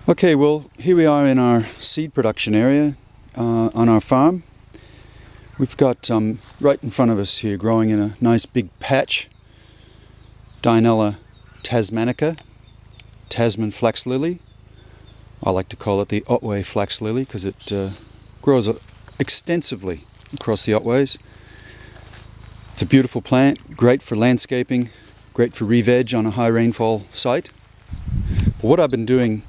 Okay, well, here we are in our seed production area on our farm. We've got right in front of us here, growing in a nice big patch, Dianella Tasmanica, Tasman flax lily. I like to call it the Otway flax lily because it grows extensively across the Otways. It's a beautiful plant, great for landscaping, great for re-veg on a high rainfall site. But what I've been doing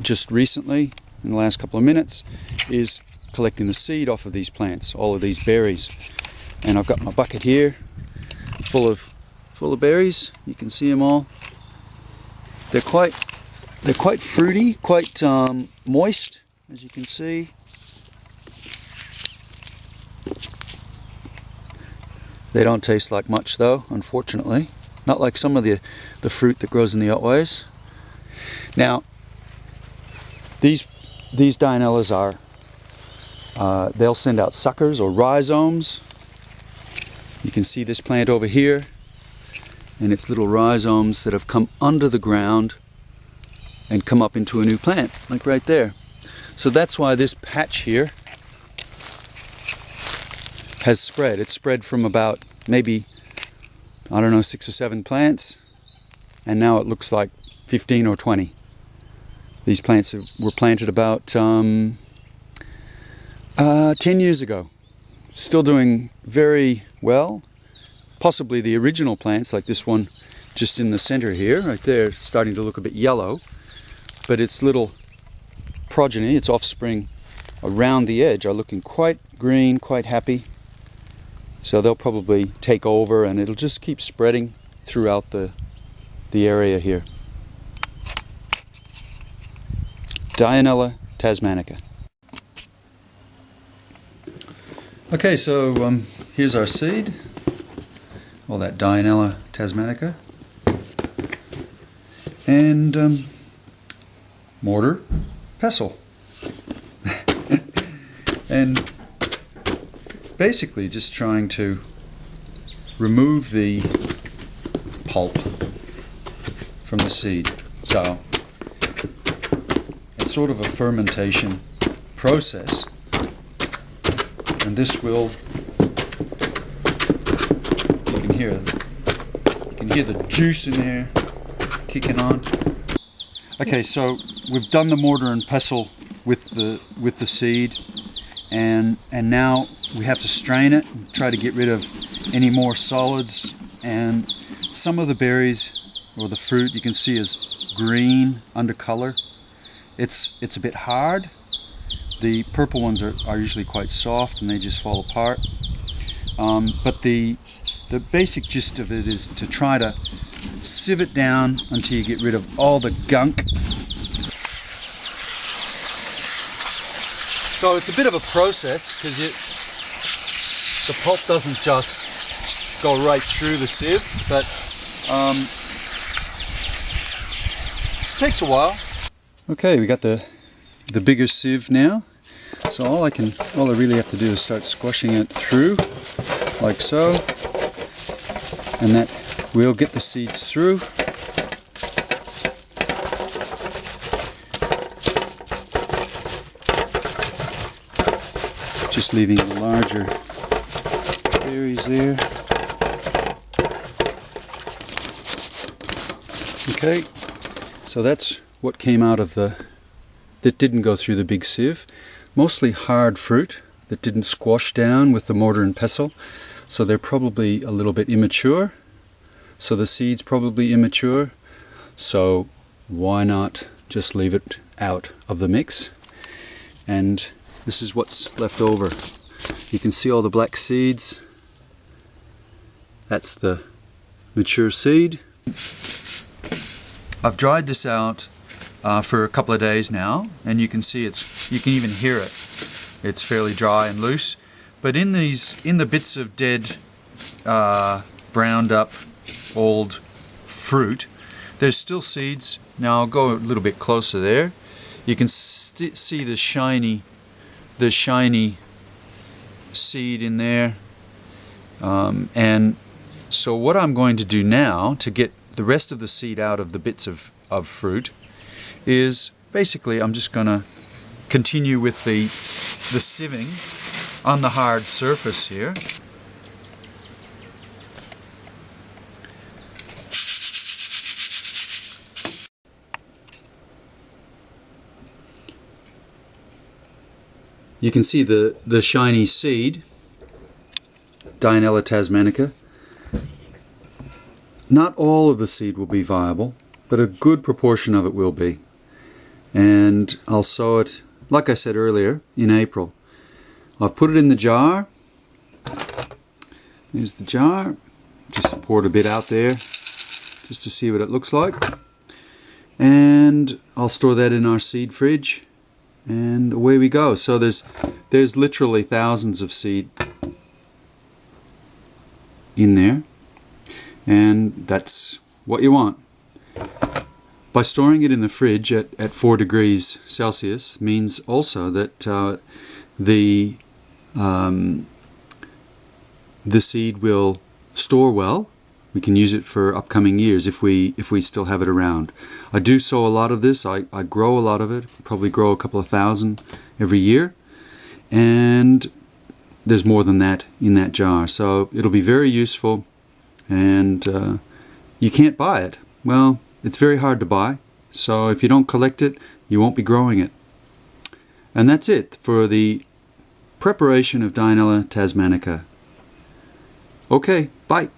just recently, in the last couple of minutes, is collecting the seed off of these plants, all of these berries. And I've got my bucket here full of berries. You can see them all. They're quite fruity, quite moist, as you can see. They don't taste like much though, unfortunately. Not like some of the fruit that grows in the Otways. Now, these Dianellas they'll send out suckers or rhizomes. You can see this plant over here and its little rhizomes that have come under the ground and come up into a new plant, like right there. So that's why this patch here has spread. It's spread from about maybe, I don't know, 6 or 7 plants, and now it looks like 15 or 20. These plants were planted about 10 years ago. Still doing very well. Possibly the original plants, like this one just in the center here, right there, starting to look a bit yellow. But its little progeny, its offspring around the edge, are looking quite green, quite happy. So they'll probably take over and it'll just keep spreading throughout the area here. Dianella Tasmanica. Okay, so here's our seed, all that Dianella Tasmanica, and mortar, pestle, and basically just trying to remove the pulp from the seed. So it's sort of a fermentation process, and this will, you can hear the juice in there kicking on. Okay, so we've done the mortar and pestle with the seed, and now we have to strain it and try to get rid of any more solids. And some of the berries or the fruit you can see is green under color. It's a bit hard. The purple ones are usually quite soft and they just fall apart. But the basic gist of it is to try to sieve it down until you get rid of all the gunk. So it's a bit of a process because the pulp doesn't just go right through the sieve, but it takes a while. Okay, we got the bigger sieve now. So all I really have to do is start squashing it through, like so, and that will get the seeds through. Just leaving the larger berries there. Okay, so that's what came out of that didn't go through the big sieve. Mostly hard fruit that didn't squash down with the mortar and pestle, so they're probably a little bit immature. So the seed's probably immature, so why not just leave it out of the mix? And this is what's left over. You can see all the black seeds. That's the mature seed. I've dried this out for a couple of days now, and you can see you can even hear it. It's fairly dry and loose. But in the bits of dead, browned up old fruit, there's still seeds. Now I'll go a little bit closer there. You can see the shiny seed in there. And so what I'm going to do now to get the rest of the seed out of the bits of fruit is basically I'm just going to continue with the sieving on the hard surface here. You can see the shiny seed, Dianella tasmanica. Not all of the seed will be viable, but a good proportion of it will be. And I'll sow it, like I said earlier, in April. I've put it in the jar. Here's the jar. Just poured a bit out there just to see what it looks like. And I'll store that in our seed fridge. And away we go. So there's literally thousands of seed in there, and that's what you want. By storing it in the fridge at 4 degrees Celsius means also that the seed will store well. We can use it for upcoming years if we still have it around. I do sow a lot of this. I grow a lot of it. Probably grow a couple of thousand every year, and there's more than that in that jar. So it'll be very useful, and you can't buy it. Well, it's very hard to buy. So if you don't collect it, you won't be growing it. And that's it for the preparation of Dianella tasmanica. Okay, bye.